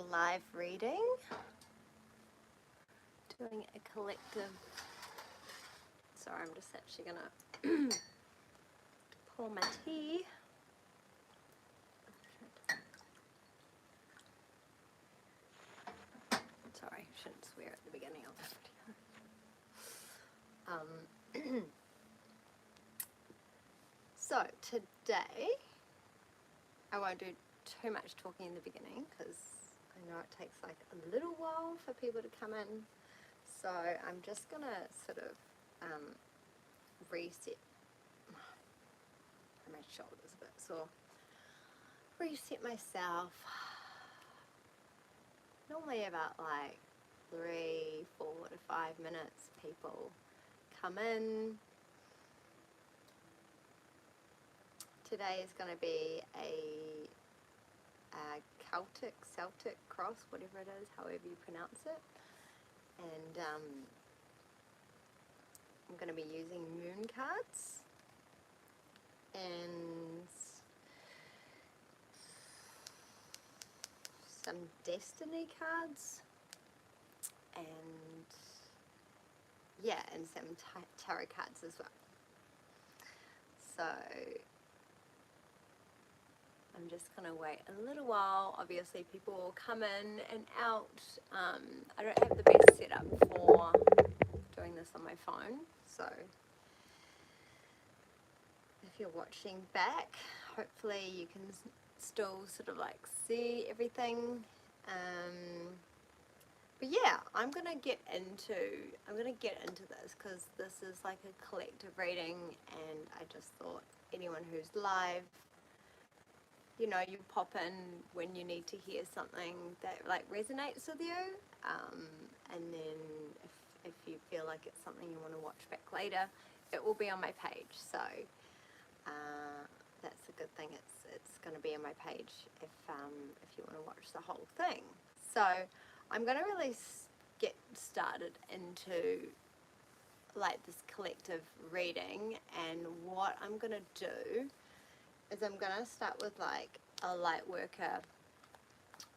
live reading, doing a collective. Sorry, I'm just actually gonna pour my tea. Sorry, shouldn't swear at the beginning of the video. So today I won't do too much talking in the beginning because I know it takes like a little while for people to come in. So I'm just gonna sort of reset my shoulders a bit. So reset myself. Normally about like 3, 4 to 5 minutes people come in. Today is going to be a Celtic cross, whatever it is, however you pronounce it. And I'm going to be using moon cards and some destiny cards and some tarot cards as well. So I'm just going to wait a little while. Obviously people will come in and out. I don't have the best setup for doing this on my phone, so if you're watching back, hopefully you can still sort of like see everything. But yeah, I'm gonna get into this because this is like a collective reading, and I just thought anyone who's live, you know, you pop in when you need to hear something that like resonates with you, and then if you feel like it's something you want to watch back later, it will be on my page. So that's a good thing. It's going to be on my page if you want to watch the whole thing. So I'm going to really get started into like this collective reading, and what I'm going to do is I'm going to start with like a light worker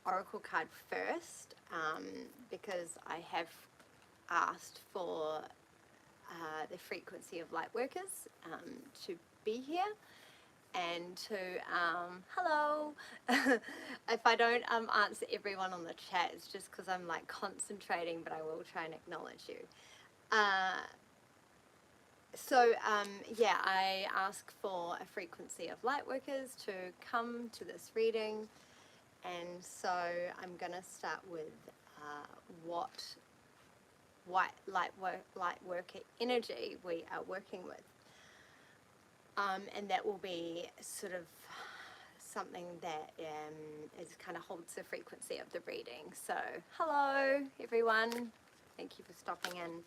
oracle card first, because I have asked for the frequency of light workers to be here and to hello. If I don't answer everyone on the chat, it's just because I'm like concentrating, but I will try and acknowledge you. I ask for a frequency of light workers to come to this reading, and so I'm going to start with what light worker energy we are working with, and that will be sort of something that is kind of holds the frequency of the reading. So hello everyone, thank you for stopping in.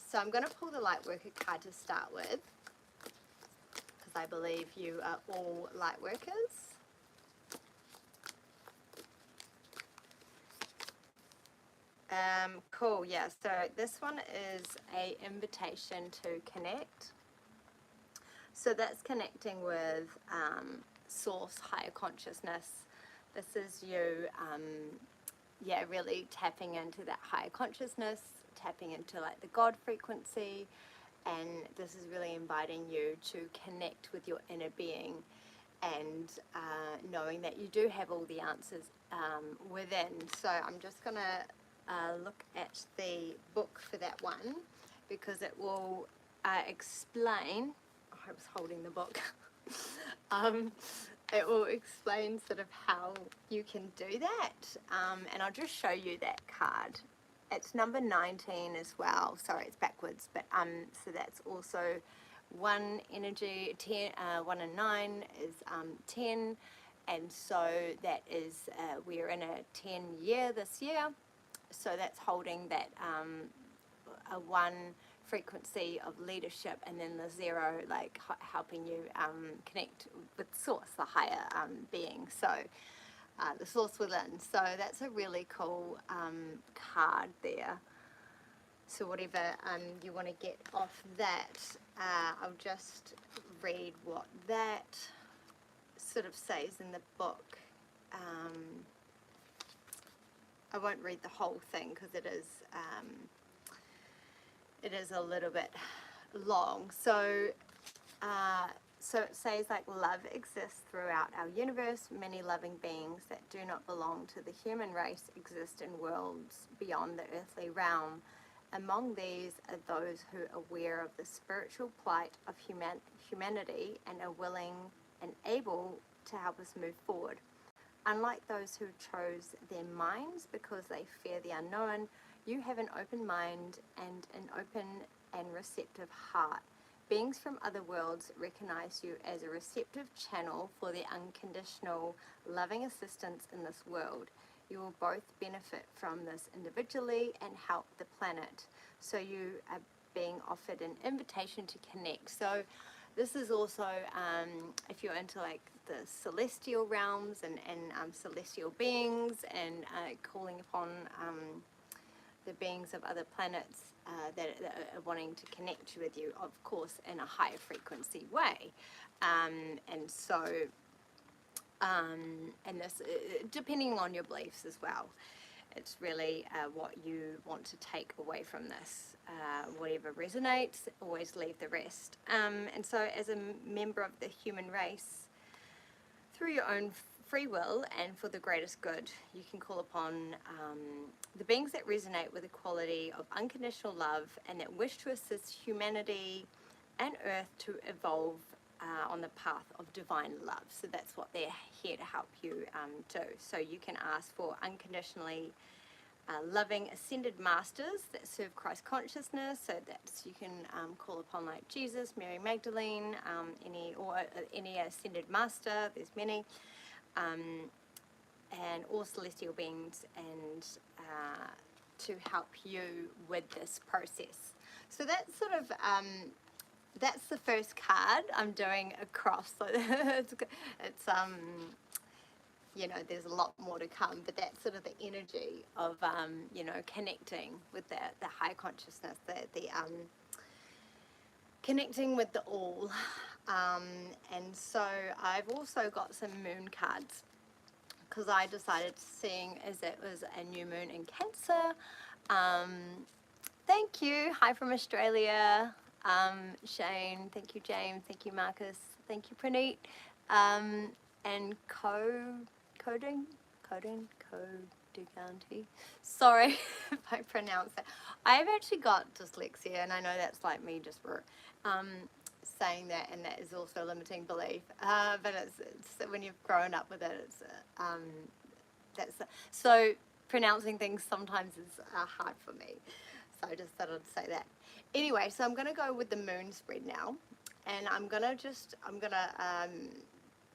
So I'm going to pull the light worker card to start with, because I believe you are all light workers. Cool, yeah, so this one is an invitation to connect. So that's connecting with source, higher consciousness. This is you, really tapping into that higher consciousness, tapping into like the God frequency, and this is really inviting you to connect with your inner being, and knowing that you do have all the answers within. So I'm just going to look at the book for that one, because it will explain. I was holding the book. It will explain sort of how you can do that, and I'll just show you that card. It's number 19 as well. Sorry, it's backwards, but so that's also 1 energy. 10, 1 and 9 is 10, and so that is we're in a 10 year this year. So that's holding that a 1 frequency of leadership, and then the 0 like helping you connect with source, the higher being. So the source within. So that's a really cool card there. So whatever you want to get off that, I'll just read what that sort of says in the book. I won't read the whole thing because it is a little bit long. So it says like love exists throughout our universe. Many loving beings that do not belong to the human race exist in worlds beyond the earthly realm. Among these are those who are aware of the spiritual plight of humanity and are willing and able to help us move forward. Unlike those who chose their minds because they fear the unknown, you have an open mind and an open and receptive heart. Beings from other worlds recognize you as a receptive channel for their unconditional, loving assistance in this world. You will both benefit from this individually and help the planet. So you are being offered an invitation to connect. So this is also, if you're into like the celestial realms and celestial beings and calling upon the beings of other planets that are wanting to connect with you, of course, in a higher frequency way. And this, depending on your beliefs as well, it's really what you want to take away from this. Whatever resonates, always leave the rest. And so as a member of the human race, through your own free will and for the greatest good, you can call upon the beings that resonate with the quality of unconditional love and that wish to assist humanity and Earth to evolve on the path of divine love. So that's what they're here to help you do. So you can ask for unconditionally loving ascended masters that serve Christ consciousness. So that's, you can call upon like Jesus, Mary Magdalene, any ascended master. There's many. And all celestial beings, and to help you with this process. So that's sort of that's the first card I'm doing across. So it's you know, there's a lot more to come, but that's sort of the energy of you know, connecting with the high consciousness, the connecting with the all. And so I've also got some moon cards because I decided, seeing as it was a new moon in Cancer. Thank you. Hi from Australia. Shane. Thank you, James. Thank you, Marcus. Thank you, Praneet. And Coduganti. Sorry if I pronounce that. I've actually got dyslexia, and I know that's like me just saying that, and that is also a limiting belief. But it's when you've grown up with it, so pronouncing things sometimes is hard for me. So I just thought I'd say that. Anyway, so I'm going to go with the moon spread now, and I'm gonna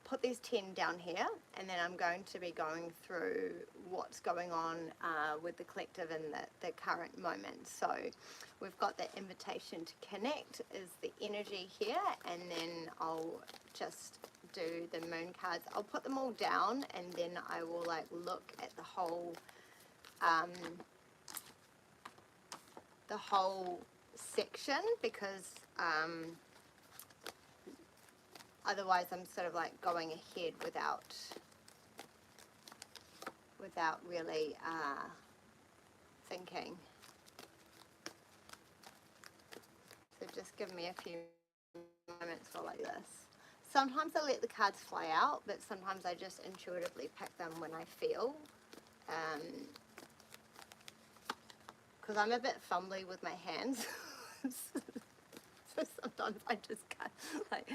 put these 10 down here, and then I'm going to be going through what's going on with the collective in the current moment. So we've got the invitation to connect is the energy here, and then I'll just do the moon cards. I'll put them all down, and then I will like look at the whole section, because otherwise I'm sort of like going ahead without really thinking. So just give me a few moments while I do this. Sometimes I let the cards fly out, but sometimes I just intuitively pick them when I feel. Because I'm a bit fumbly with my hands. So sometimes I just can't, like,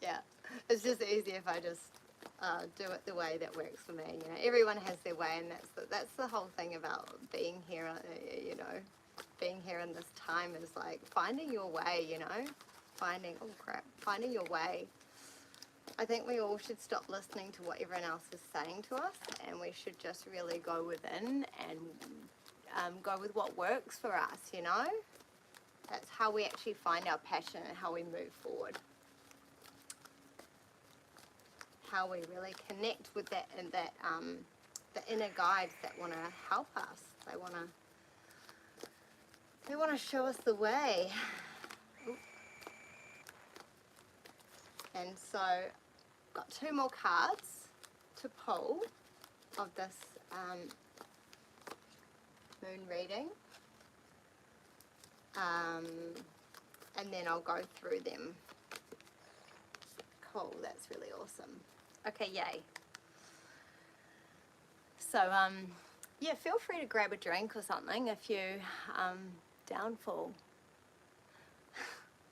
yeah. It's just easier if I just do it the way that works for me. You know, everyone has their way, and that's the whole thing about being here. You know, being here in this time is like finding your way. You know, finding your way. I think we all should stop listening to what everyone else is saying to us, and we should just really go within and go with what works for us. You know, that's how we actually find our passion and how we move forward. How we really connect with that, and that the inner guides that want to help us. They want to show us the way. Ooh. And so, got 2 more cards to pull of this moon reading, and then I'll go through them. Cool, that's really awesome. Okay, yay. So, yeah, feel free to grab a drink or something if you down for.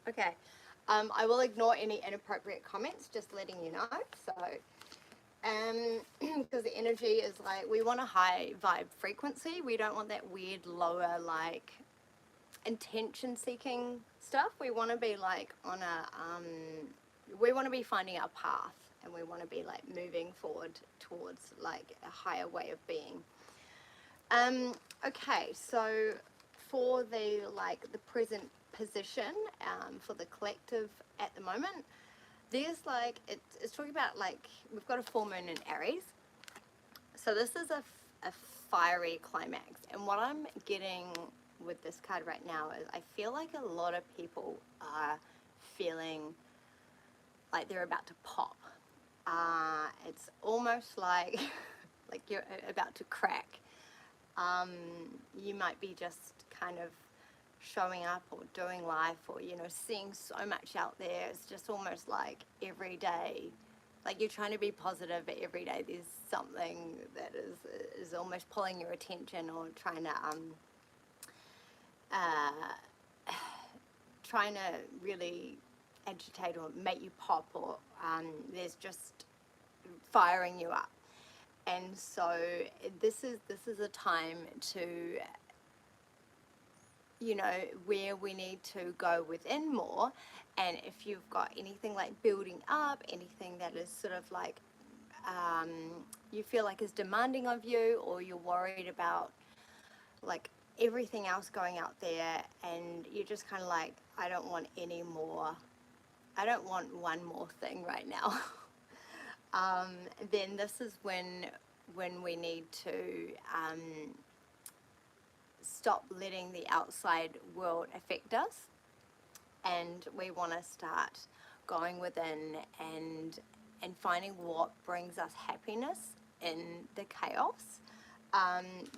Okay, I will ignore any inappropriate comments, just letting you know. So, because the energy is like, we want a high vibe frequency. We don't want that weird lower, like, intention seeking stuff. We want to be like on a, we want to be finding our path, and we want to be like moving forward towards like a higher way of being. Okay, so for the like the present position, for the collective at the moment, there's like, it's talking about like, we've got a full moon in Aries. So this is a fiery climax. And what I'm getting with this card right now is I feel like a lot of people are feeling like they're about to pop. It's almost like, like you're about to crack. You might be just kind of showing up or doing life, or, you know, seeing so much out there. It's just almost like every day, like you're trying to be positive, but every day there's something that is almost pulling your attention, or trying to really agitate or make you pop, or there's just firing you up. And so this is a time to, you know, where we need to go within more. And if you've got anything like building up, anything that is sort of like you feel like is demanding of you, or you're worried about like everything else going out there, and you're just kind of like, I don't want any more, I don't want one more thing right now. Then this is when we need to stop letting the outside world affect us, and we want to start going within and finding what brings us happiness in the chaos,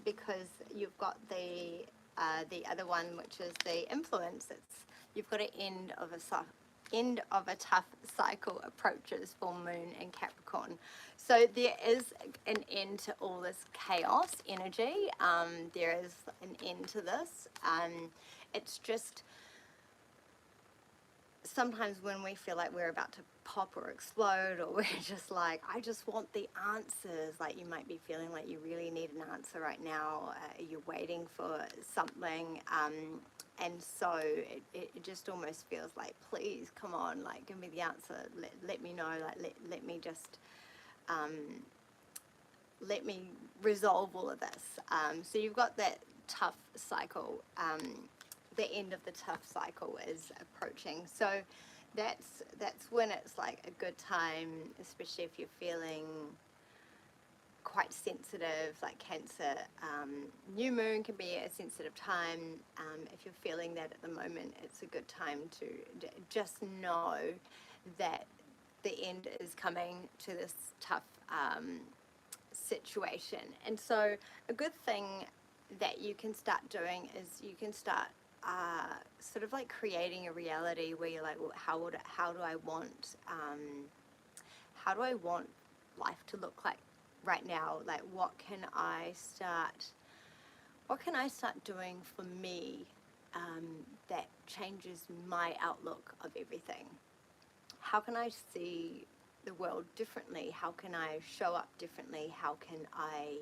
because you've got the other one, which is the influence. You've got an end of a tough cycle approaches for Moon and Capricorn. So there is an end to all this chaos energy. There is an end to this. It's just sometimes when we feel like we're about to pop or explode, or we're just like, I just want the answers. Like, you might be feeling like you really need an answer right now. You're waiting for something. And so it just almost feels like, please, come on, like, give me the answer. Let me know, like, let me just, let me resolve all of this. So you've got that tough cycle. The end of the tough cycle is approaching. So that's when it's like a good time, especially if you're feeling quite sensitive, like Cancer. New moon can be a sensitive time. If you're feeling that at the moment, it's a good time to just know that the end is coming to this tough situation. And so a good thing that you can start doing is you can start sort of like creating a reality where you're like, well, how do I want life to look like right now? Like, what can I start doing for me that changes my outlook of everything? How can I see the world differently? How can I show up differently? How can I,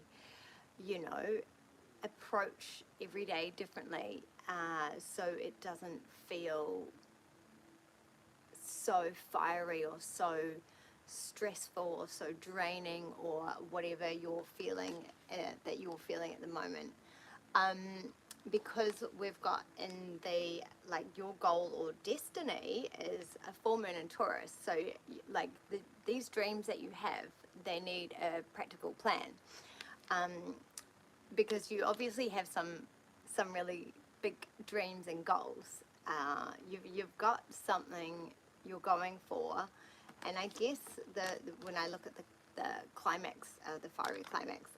you know, approach every day differently, so it doesn't feel so fiery or so stressful or so draining, or whatever you're feeling that you're feeling at the moment, because we've got in the, like, your goal or destiny is a full moon in Taurus. So like these dreams that you have, they need a practical plan, because you obviously have some really big dreams and goals. You've got something you're going for, and I guess when I look at the the climax, the fiery climax.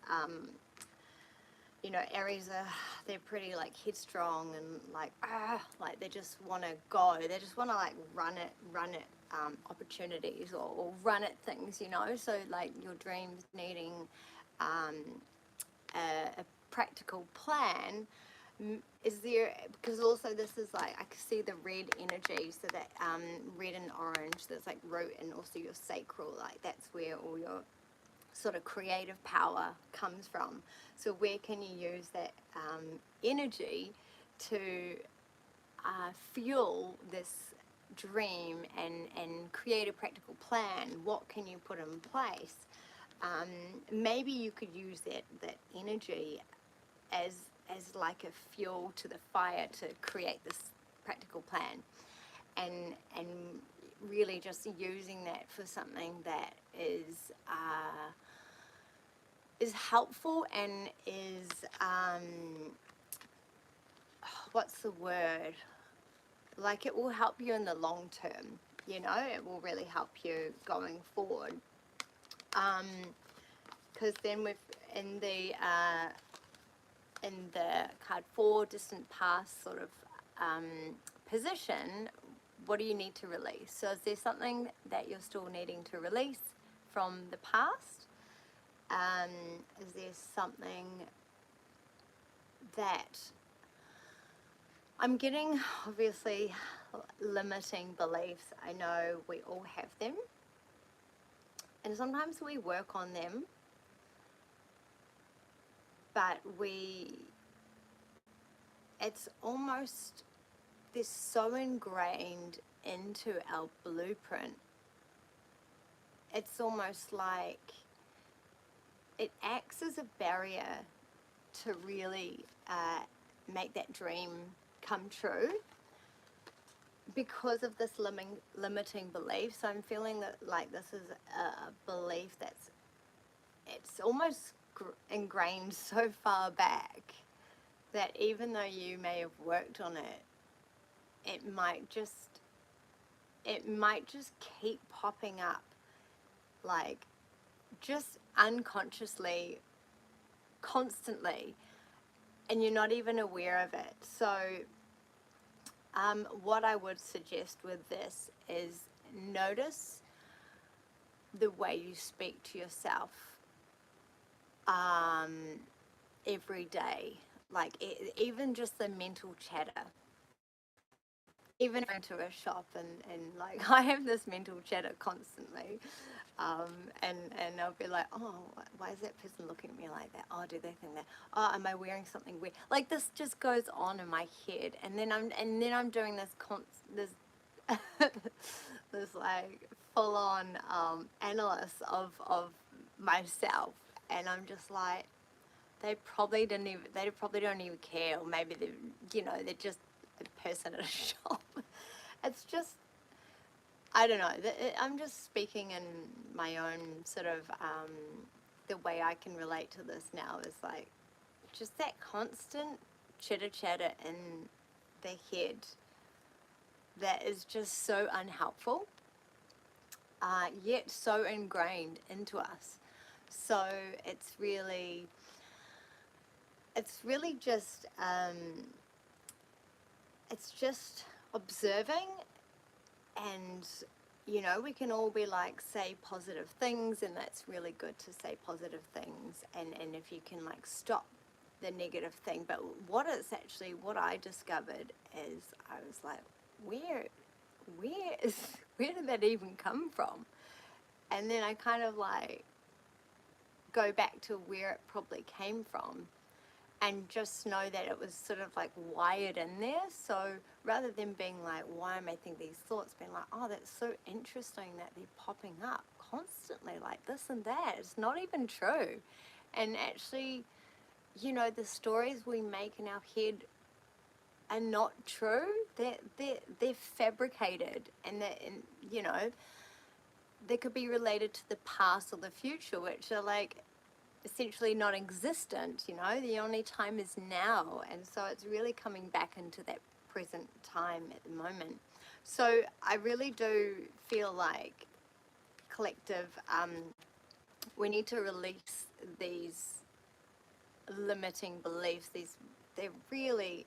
You know, Aries are, they're pretty like headstrong and like they just want to go. They just want to like run at opportunities or run at things, you know. So like your dreams needing a practical plan. Is there, because also this is like, I can see the red energy, so that red and orange, that's like root, and also your sacral, like that's where all your sort of creative power comes from. So where can you use that energy to fuel this dream and create a practical plan? What can you put in place? Maybe you could use that energy as like a fuel to the fire to create this practical plan, and really just using that for something that is helpful and is what's the word, like it will help you in the long term, you know. It will really help you going forward, because then with in the card 4, distant past sort of position, what do you need to release? So is there something that you're still needing to release from the past? Is there something that I'm getting, obviously, limiting beliefs? I know we all have them, and sometimes we work on them, but it's almost, they're so ingrained into our blueprint. It's almost like it acts as a barrier to really make that dream come true because of this limiting belief. So I'm feeling that like this is a belief it's almost ingrained so far back that even though you may have worked on it, it might just keep popping up, like just unconsciously, constantly, and you're not even aware of it. So what I would suggest with this is notice the way you speak to yourself every day, like even just the mental chatter. Even into a shop and like I have this mental chatter constantly, and I'll be like, oh, why is that person looking at me like that? Oh, do they think that? Oh, am I wearing something weird? Like this just goes on in my head, and then I'm doing this this like full on analysis of myself, and I'm just like, they probably don't even care, or maybe they're just a person at a shop. It's just, I don't know. I'm just speaking in my own sort of the way I can relate to this now is like just that constant chitter in the head that is just so unhelpful, yet so ingrained into us. So it's really just it's just observing, and we can all be like, say positive things, and that's really good to say positive things, and if you can like stop the negative thing. But what I discovered is I was like, where did that even come from? And then I kind of like go back to where it probably came from, and just know that it was sort of like wired in there. So rather than being like, why am I thinking these thoughts, being like, oh, that's so interesting that they're popping up constantly, like this and that. It's not even true. And actually, the stories we make in our head are not true. They're fabricated, and they could be related to the past or the future, which are like essentially non-existent. The only time is now, and so it's really coming back into that present time at the moment. So I really do feel like collective, we need to release these limiting beliefs. They really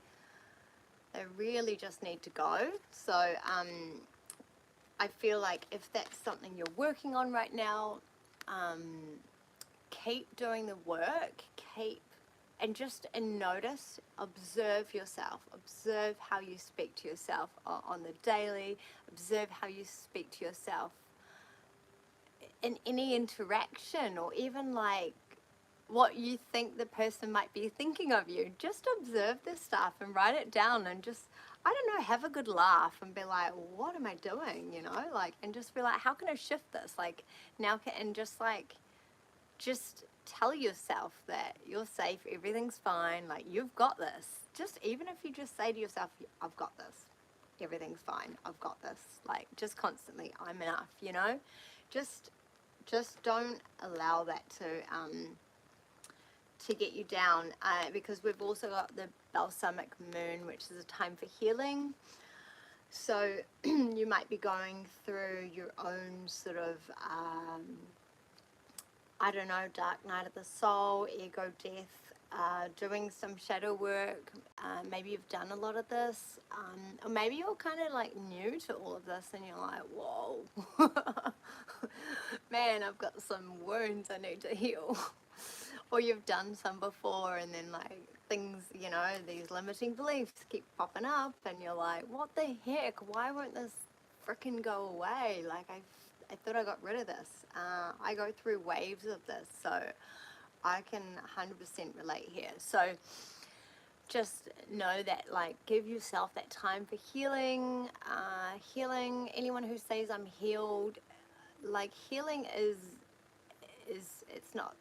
they really just need to go. So I feel like if that's something you're working on right now, um, keep doing the work, and notice, observe yourself, observe how you speak to yourself on the daily, observe how you speak to yourself in any interaction, or even like what you think the person might be thinking of you. Just observe this stuff and write it down, and just, I don't know, have a good laugh and be like, what am I doing, like, and just be like, how can I shift this, like, and just like, just tell yourself that you're safe, everything's fine, like, you've got this. Just, even if you just say to yourself, I've got this, everything's fine, I've got this, like, just constantly, I'm enough, just don't allow that to get you down, because we've also got the balsamic moon, which is a time for healing. So you might be going through your own sort of, I don't know, dark night of the soul, ego death, doing some shadow work. Maybe you've done a lot of this, or maybe you're kind of like new to all of this and you're like, whoa, man, I've got some wounds I need to heal. Or you've done some before, and then like things, these limiting beliefs keep popping up and you're like, what the heck, why won't this freaking go away? Like, I thought I got rid of this. I go through waves of this, so I can 100% relate here. So just know that, like, give yourself that time for healing. Anyone who says I'm healed, like, healing is it's not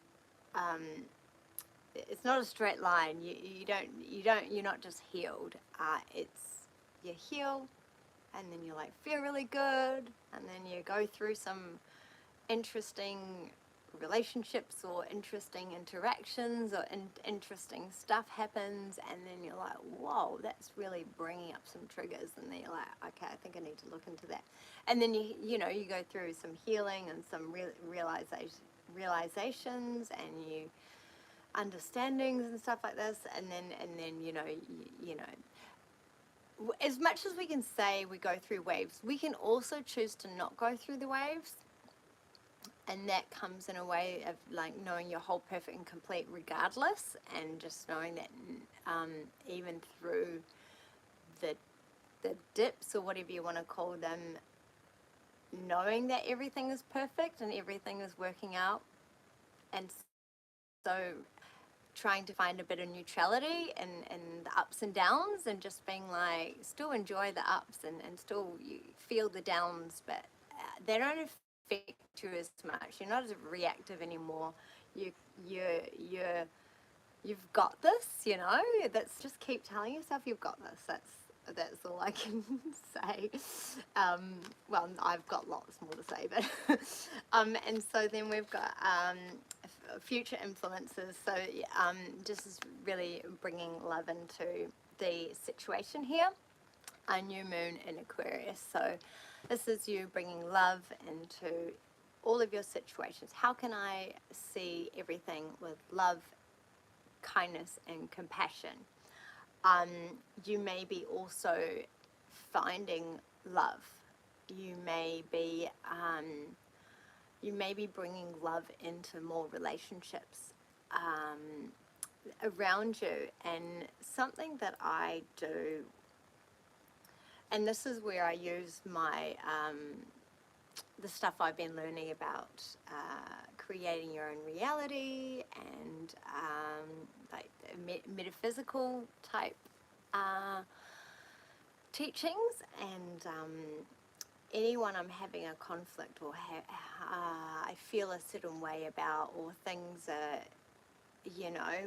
it's not a straight line. You're not just healed. It's, you heal, and then you like feel really good, and then you go through some interesting relationships or interesting interactions, or interesting stuff happens, and then you're like, whoa, that's really bringing up some triggers, and then you're like, okay, I think I need to look into that. And then you go through some healing and some realizations, and you understandings and stuff like this, and then as much as we can say we go through waves, we can also choose to not go through the waves, and that comes in a way of like knowing you're whole, perfect and complete regardless, and just knowing that even through the dips, or whatever you want to call them, knowing that everything is perfect and everything is working out. And so trying to find a bit of neutrality in the ups and downs, and just being like, still enjoy the ups, and still you feel the downs, but they don't affect you as much. You're not as reactive anymore. You've got this, That's, just keep telling yourself you've got this. That's all I can say. Well, I've got lots more to say, but and so then we've got future influences. So this is really bringing love into the situation here. A new moon in Aquarius. So this is you bringing love into all of your situations. How can I see everything with love, kindness and compassion? You may be also finding love. You may be bringing love into more relationships around you. And something that I do, and this is where I use my the stuff I've been learning about creating your own reality, and like metaphysical type teachings, and anyone I'm having a conflict, or I feel a certain way about, or things are,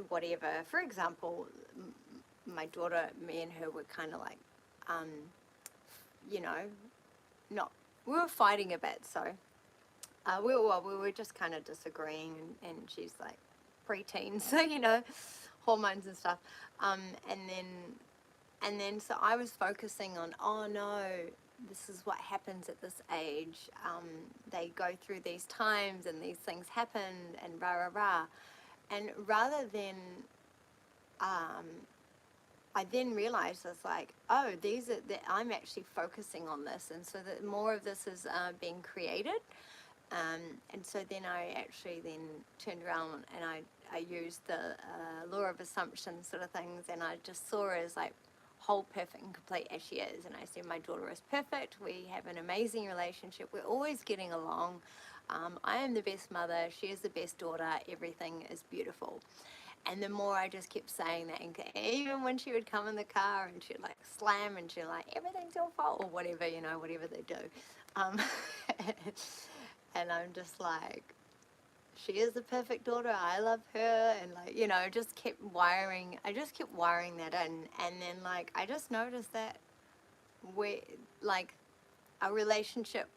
whatever. For example, my daughter, me and her were kind of like, not, we were fighting a bit, so we were just kind of disagreeing, and she's like preteen, so hormones and stuff, and then so I was focusing on, oh no, this is what happens at this age. They go through these times and these things happen and rah, rah, rah. And rather than, I then realized I was like, oh, these are, that I'm actually focusing on this. And so that more of this is being created. And so then I actually then turned around and I used the law of assumption sort of things, and I just saw her as like whole, perfect and complete as she is. And I said, my daughter is perfect. We have an amazing relationship. We're always getting along. I am the best mother. She is the best daughter. Everything is beautiful. And the more I just kept saying that, and even when she would come in the car and she'd like slam and she'd like, everything's your fault or whatever, you know, whatever they do. Um, and I'm just like, she is the perfect daughter. I love her. And like, you know, I just kept wiring that in. And then like, I just noticed that we, like, our relationship,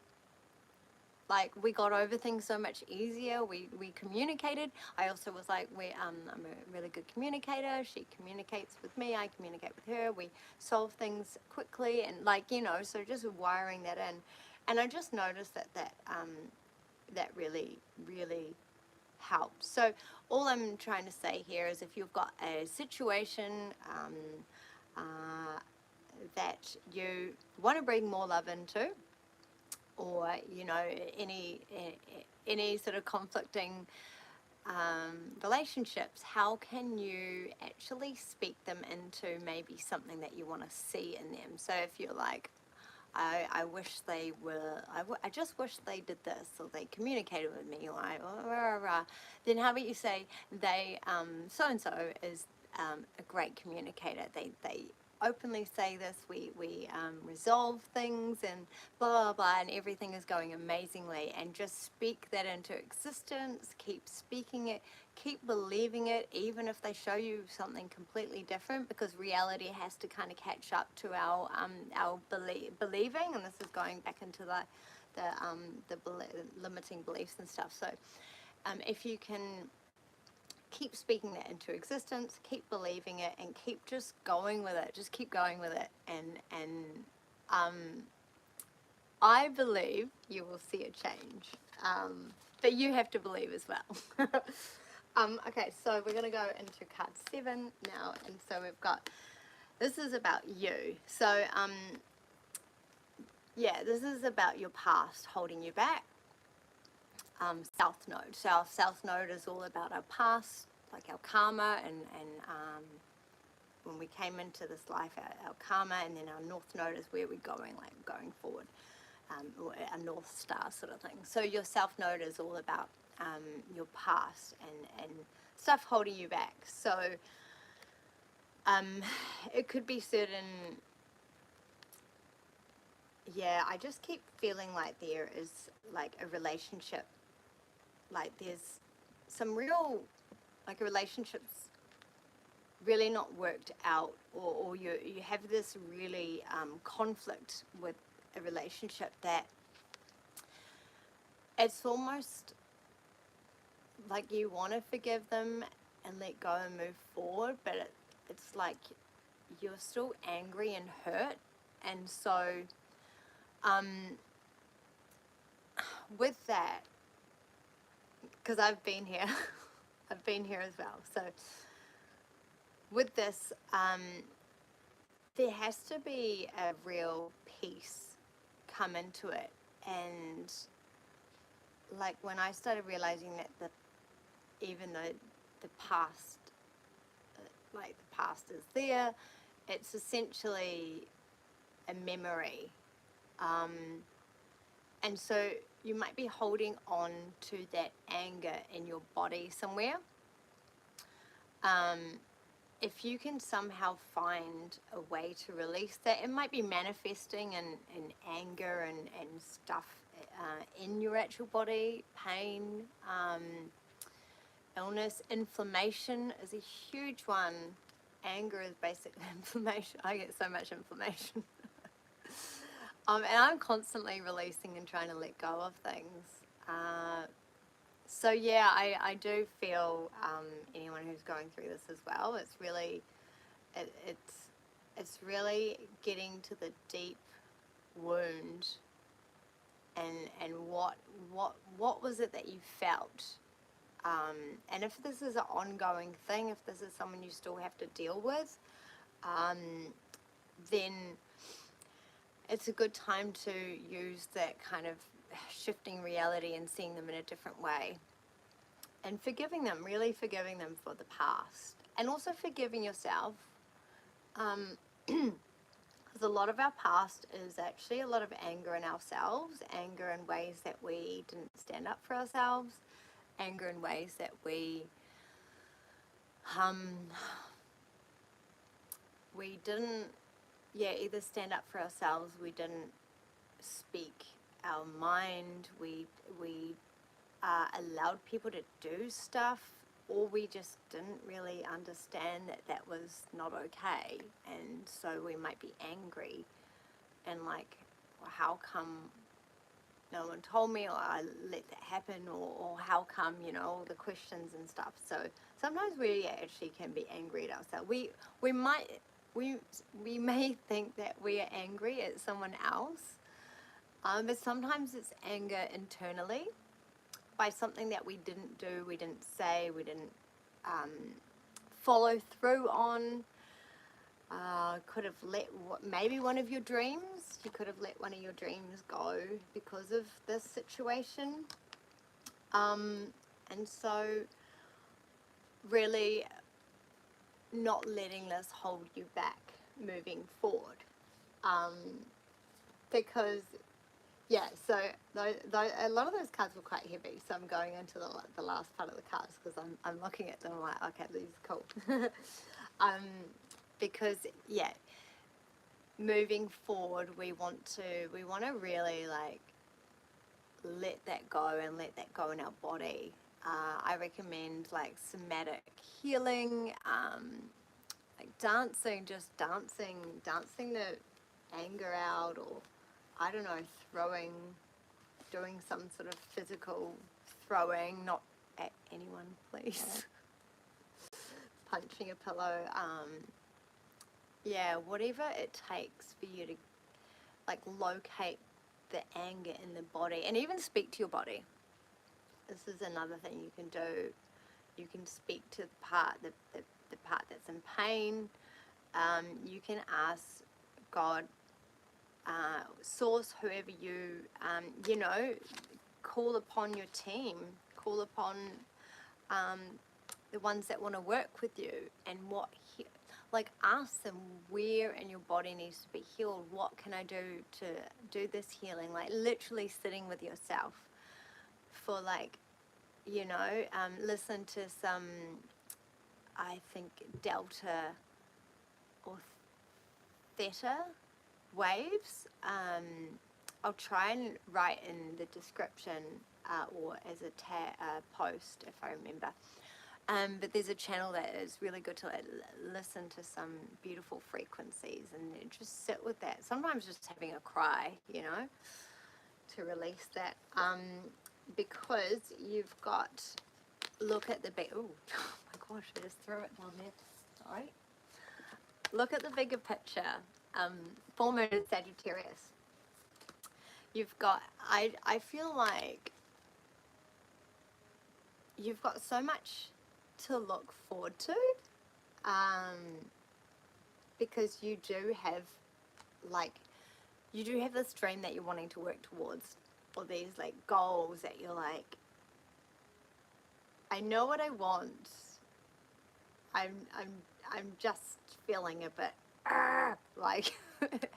like, we got over things so much easier. We communicated. I also was like, I'm a really good communicator. She communicates with me. I communicate with her. We solve things quickly, and like, you know, so just wiring that in. And I just noticed that really, really helps. So all I'm trying to say here is, if you've got a situation that you want to bring more love into, or you know, any sort of conflicting relationships, how can you actually speak them into maybe something that you want to see in them? So if you're like, I wish they were, I just wish they did this, or they communicated with me, or then how about you say, they, so and so is a great communicator. They openly say this. We resolve things and blah, blah, blah, and everything is going amazingly. And just speak that into existence. Keep speaking it. Keep believing it, even if they show you something completely different, because reality has to kind of catch up to our believing. And this is going back into limiting beliefs and stuff. So if you can keep speaking that into existence, keep believing it, and keep just going with it. Just keep going with it, and I believe you will see a change. But you have to believe as well. Okay, so we're going to go into card 7 now, and so we've got, this is about you. So yeah, this is about your past holding you back. South Node. So our South Node is all about our past, like our karma, and when we came into this life, our karma, and then our North Node is where we're going, like going forward, or a North Star sort of thing. So your South Node is all about your past and stuff holding you back. So it could be certain, yeah, I just keep feeling like there is like a relationship, like there's some real, like a relationship's really not worked out, or you have this really conflict with a relationship that it's almost like you want to forgive them and let go and move forward, but it's like you're still angry and hurt. And so with that, because I've been here, I've been here as well. So with this, there has to be a real peace come into it. And like when I started realizing that even though the past, like the past is there, it's essentially a memory. And so you might be holding on to that anger in your body somewhere. If you can somehow find a way to release that, it might be manifesting in anger and stuff in your actual body, pain, illness, inflammation is a huge one. Anger is basically inflammation. I get so much inflammation. And I'm constantly releasing and trying to let go of things. So yeah, I do feel anyone who's going through this as well, it's really, it's really getting to the deep wound, and what was it that you felt? And if this is an ongoing thing, if this is someone you still have to deal with, then it's a good time to use that kind of shifting reality and seeing them in a different way. And forgiving them, really forgiving them for the past. And also forgiving yourself. Because a lot of our past is actually a lot of anger in ourselves, anger in ways that we didn't stand up for ourselves, anger in ways that we didn't, either stand up for ourselves, we didn't speak our mind, we allowed people to do stuff, or we just didn't really understand that that was not okay, and so we might be angry and like, well, how come no one told me, or I let that happen, or how come, all the questions and stuff. So sometimes we actually can be angry at ourselves. We may think that we are angry at someone else, but sometimes it's anger internally by something that we didn't do, we didn't say, we didn't follow through on. Could have let maybe one of your dreams, you could have let one of your dreams go because of this situation. And so really not letting this hold you back moving forward. Because so a lot of those cards were quite heavy, so I'm going into the last part of the cards because I'm looking at them like, okay, these are cool. Because moving forward, we want to really like let that go and let that go in our body. I recommend like somatic healing, like dancing, just dancing the anger out, or I don't know, doing some sort of physical throwing, not at anyone, please. Punching a pillow, whatever it takes for you to like locate the anger in the body, and even speak to your body. This is another thing you can do. You can speak to the part that's in pain. You can ask God, source, whoever you call upon your team, call upon the ones that want to work with you, and ask them where in your body needs to be healed. What can I do to do this healing? Like literally sitting with yourself for listen to some, I think, delta or theta waves. I'll try and write in the description or as a post if I remember. But there's a channel that is really good to listen to some beautiful frequencies and just sit with that. Sometimes just having a cry, to release that. Because you've got, look at the big, oh my gosh, I just threw it down there. Sorry. Look at the bigger picture. Full moon in Sagittarius. You've got, I feel like you've got so much to look forward to, because you do have this dream that you're wanting to work towards, or these like goals that you're like, I know what I want. I'm just feeling a bit like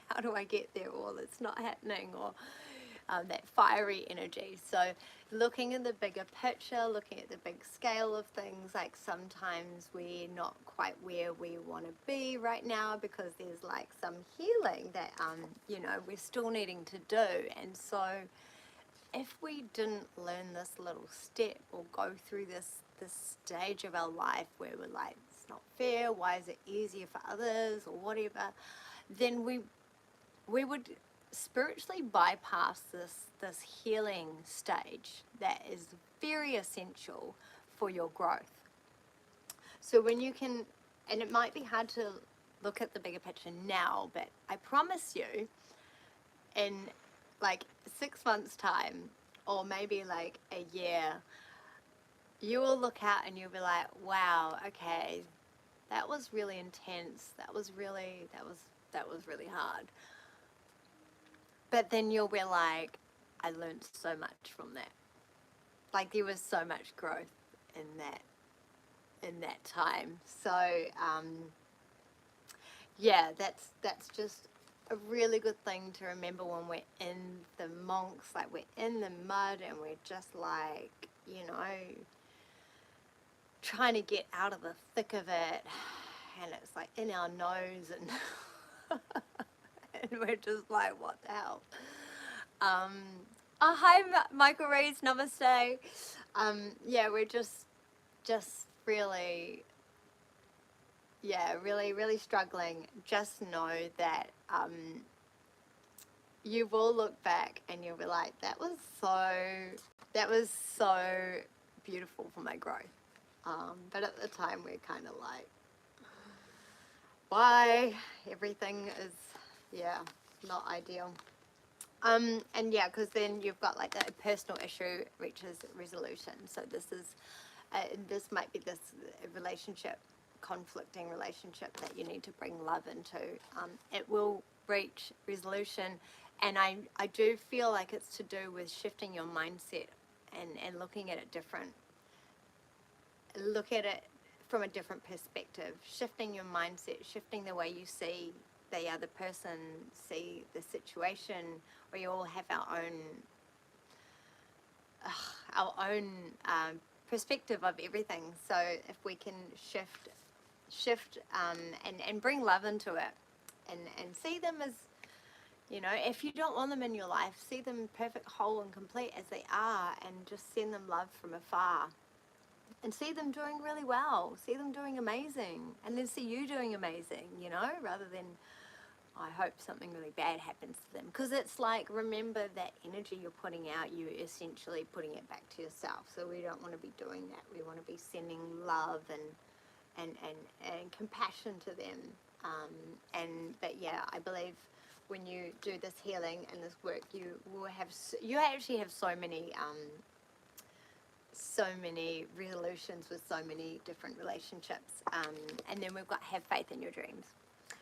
how do I get there, or it's not happening, or that fiery energy. So looking at the bigger picture, looking at the big scale of things, like sometimes we're not quite where we want to be right now because there's like some healing that we're still needing to do. And so if we didn't learn this little step or go through this stage of our life where we're like, it's not fair, why is it easier for others, or whatever, then we would spiritually bypass this healing stage that is very essential for your growth. So when you can, and it might be hard to look at the bigger picture now, but I promise you, in like 6 months time, or maybe like a year, you will look out and you'll be like, wow, okay, that was really intense. That was really hard. But then you'll be like, I learned so much from that. Like there was so much growth in that time. So yeah, that's just a really good thing to remember when we're in the monks, like we're in the mud and we're just like, you know, trying to get out of the thick of it, and it's like in our nose, and and we're just like, what the hell? Oh, hi, Michael Rees, namaste. Yeah, we're just really, yeah, really struggling. Just know that you will look back and you'll be like, that was so beautiful for my growth. But at the time, we're kind of like, why everything is, yeah, not ideal. And yeah, because then you've got like the personal issue reaches resolution. So this might be this relationship, conflicting relationship that you need to bring love into. It will reach resolution, and I do feel like it's to do with shifting your mindset and looking at it different. Look at it from a different perspective, shifting your mindset, shifting the way you see the other person, see the situation. We all have our own perspective of everything. So if we can shift and bring love into it, and see them as, you know, if you don't want them in your life, see them perfect, whole and complete as they are, and just send them love from afar. And see them doing really well, see them doing amazing, and then see you doing amazing, you know, rather than, I hope something really bad happens to them. Because it's like, remember that energy you're putting out, you're essentially putting it back to yourself. So we don't want to be doing that. We want to be sending love and compassion to them. But yeah, I believe when you do this healing and this work, you actually have so many resolutions with so many different relationships. And then we've got have faith in your dreams,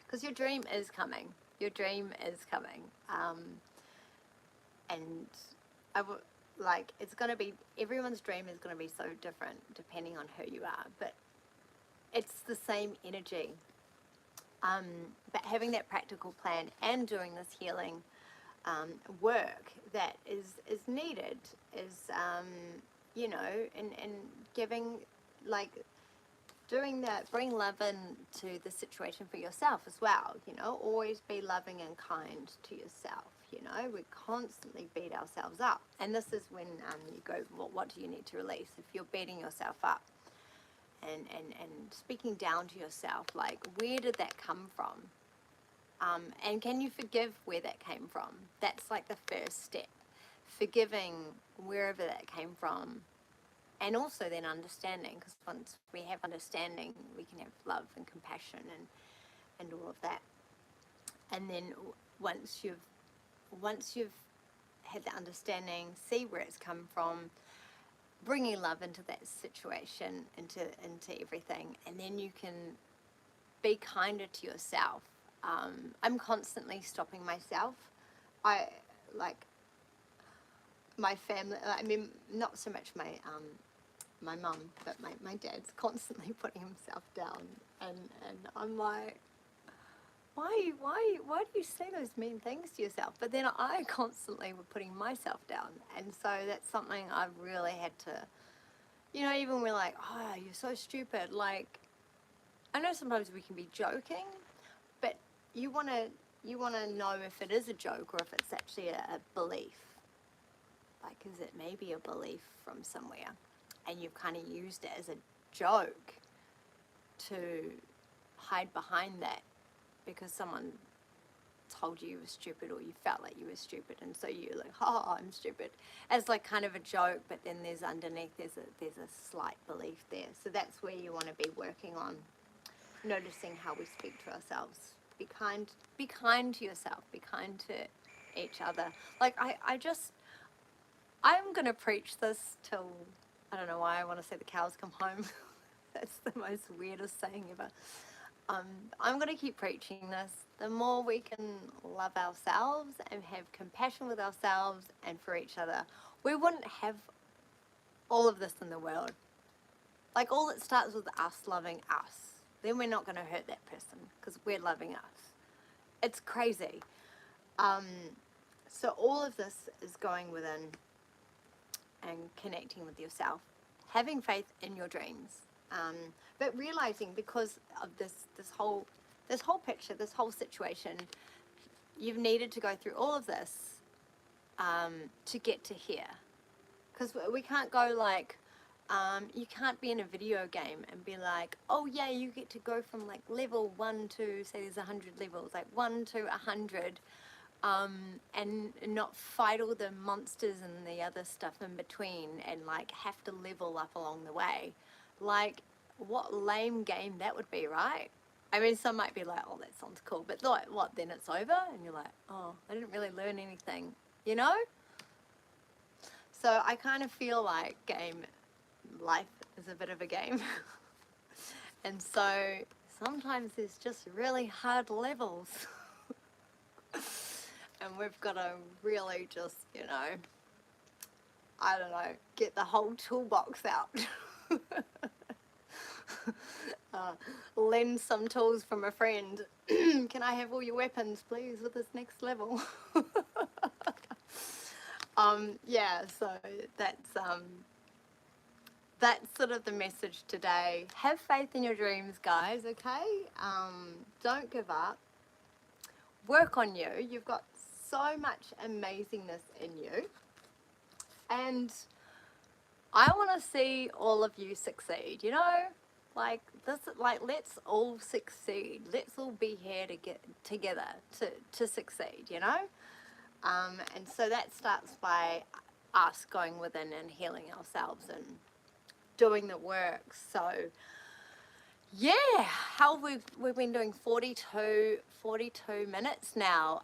because your dream is coming. Your dream is coming. And it's going to be, everyone's dream is going to be so different depending on who you are, but it's the same energy. But having that practical plan and doing this healing work that is needed is, you know, and giving, like, doing that, bring love into the situation for yourself as well, you know, always be loving and kind to yourself, you know. We constantly beat ourselves up, and this is when you go, well, what do you need to release? If you're beating yourself up and speaking down to yourself, like, where did that come from? And can you forgive where that came from? That's like the first step, forgiving wherever that came from. And also then understanding, because once we have understanding, we can have love and compassion and all of that. And then once you've had the understanding, see where it's come from, bringing love into that situation, into everything, and then you can be kinder to yourself. I'm constantly stopping myself. I like my family. I mean, not so much my mum, but my dad's constantly putting himself down, and I'm like, why do you say those mean things to yourself? But then I constantly were putting myself down, and so that's something I've really had to, you know, even we're like, oh, you're so stupid. Like, I know sometimes we can be joking, but you want to know if it is a joke or if it's actually a belief. Like, is it maybe a belief from somewhere, and you've kind of used it as a joke to hide behind that because someone told you were stupid, or you felt like you were stupid, and so you're like, oh, I'm stupid, as like kind of a joke, but then there's underneath, there's a slight belief there. So that's where you want to be working on, noticing how we speak to ourselves. Be kind to yourself, be kind to each other. Like I'm gonna preach this till, I don't know why I want to say the cows come home. That's the most weirdest saying ever. I'm gonna keep preaching this. The more we can love ourselves and have compassion with ourselves and for each other, we wouldn't have all of this in the world. Like, all it starts with us loving us. Then we're not gonna hurt that person because we're loving us. It's crazy. So all of this is going within and connecting with yourself, having faith in your dreams, but realizing, because of this whole picture, this whole situation, you've needed to go through all of this to get to here. Because we can't go like, you can't be in a video game and be like, oh yeah, you get to go from like level 1 to, say there's 100 levels, like 1 to 100, and not fight all the monsters and the other stuff in between, and like have to level up along the way. Like, what lame game that would be, right? I mean, some might be like, oh, that sounds cool, but like, what, then it's over? And you're like, oh, I didn't really learn anything, you know? So I kind of feel like life is a bit of a game. And so sometimes there's just really hard levels. And we've got to really just, I don't know, get the whole toolbox out. Lend some tools from a friend. Can I have all your weapons, please, with this next level? Yeah, so that's sort of the message today. Have faith in your dreams, guys, okay? Don't give up. Work on you. You've got so much amazingness in you. And I want to see all of you succeed, Like this, like, let's all succeed. Let's all be here to get together to succeed, And so that starts by us going within and healing ourselves and doing the work. So yeah, how we've been doing 42 minutes now.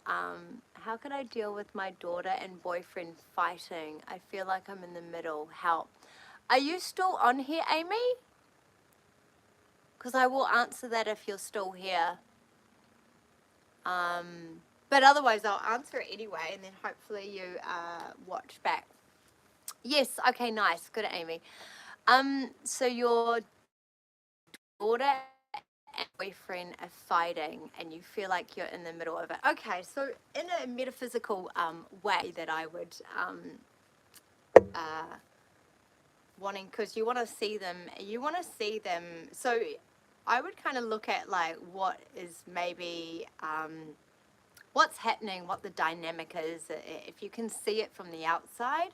How could I deal with my daughter and boyfriend fighting? I feel like I'm in the middle. Help. Are you still on here, Amy? Because I will answer that if you're still here. But otherwise I'll answer it anyway, and then hopefully you watch back. Yes, okay, nice. Good, Amy. So your daughter and boyfriend are fighting and you feel like you're in the middle of it. Okay, so in a metaphysical way that I would wanting, because you want to see them, so I would kind of look at like what is maybe what's happening, what the dynamic is, if you can see it from the outside.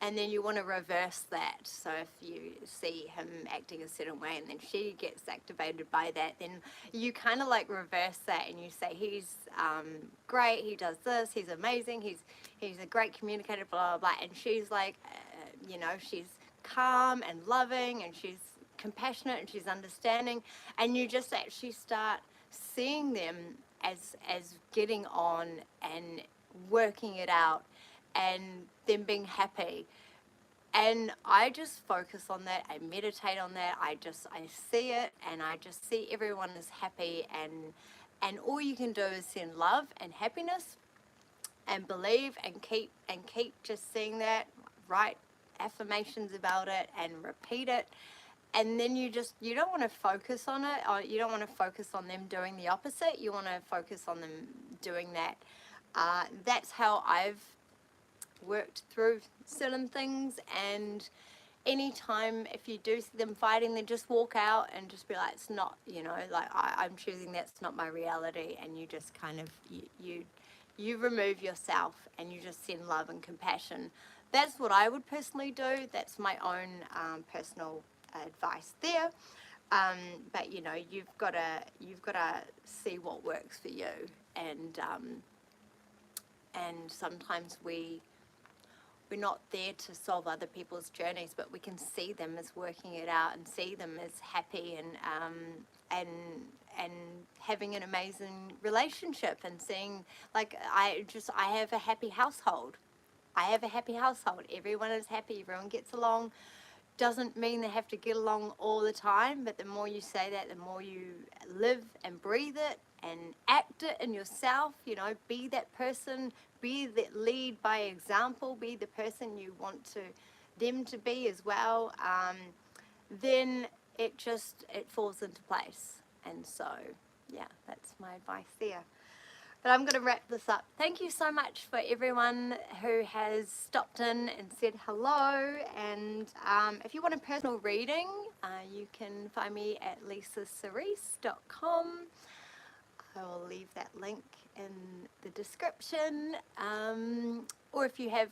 And then you want to reverse that. So if you see him acting a certain way and then she gets activated by that, then you kind of like reverse that and you say, he's great, he does this, he's amazing, he's a great communicator, blah, blah, blah. And she's like, she's calm and loving and she's compassionate and she's understanding. And you just actually start seeing them as getting on and working it out and them being happy. And I just focus on that, I meditate on that, I see it, and I just see everyone is happy, and all you can do is send love and happiness and believe and keep just seeing that, write affirmations about it and repeat it. And then you don't want to focus on it, or you don't want to focus on them doing the opposite, you want to focus on them doing that. That's how I've worked through certain things. And anytime if you do see them fighting, then just walk out and just be like, it's not, like I'm choosing, that's not my reality. And you just kind of you remove yourself and you just send love and compassion. That's what I would personally do. That's my own personal advice there. But you've got to see what works for you. And sometimes we we're not there to solve other people's journeys, but we can see them as working it out and see them as happy and and having an amazing relationship, and seeing, like, I have a happy household. I have a happy household. Everyone is happy. Everyone gets along. Doesn't mean they have to get along all the time, but the more you say that, the more you live and breathe it and act it in yourself. You know, be that person, be that lead by example, be the person you want them to be as well. Then it falls into place. And so, yeah, that's my advice there. But I'm going to wrap this up. Thank you so much for everyone who has stopped in and said hello. And if you want a personal reading, you can find me at lisacerise.com. I will leave that link in the description. Or if you have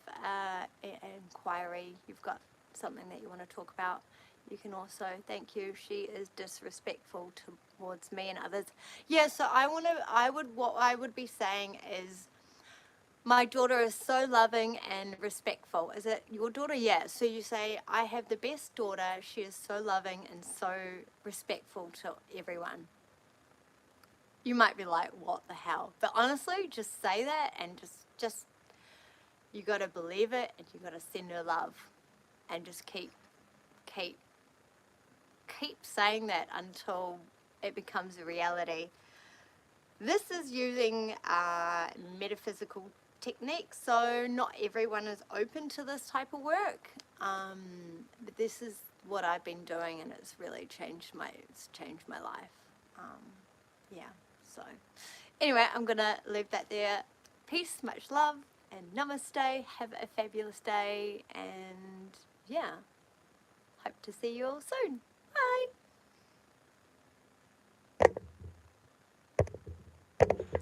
an inquiry, you've got something that you want to talk about, you can also, thank you, she is disrespectful towards me and others. Yeah, so what I would be saying is, my daughter is so loving and respectful. Is it your daughter? Yeah. So you say, I have the best daughter. She is so loving and so respectful to everyone. You might be like, what the hell? But honestly, just say that, and just you got to believe it, and you got to send her love, and just keep saying that until it becomes a reality. This is using metaphysical techniques, so not everyone is open to this type of work. But this is what I've been doing, and it's really changed my life. Yeah. So anyway, I'm gonna leave that there. Peace, much love, and namaste. Have a fabulous day, and yeah, hope to see you all soon. Bye.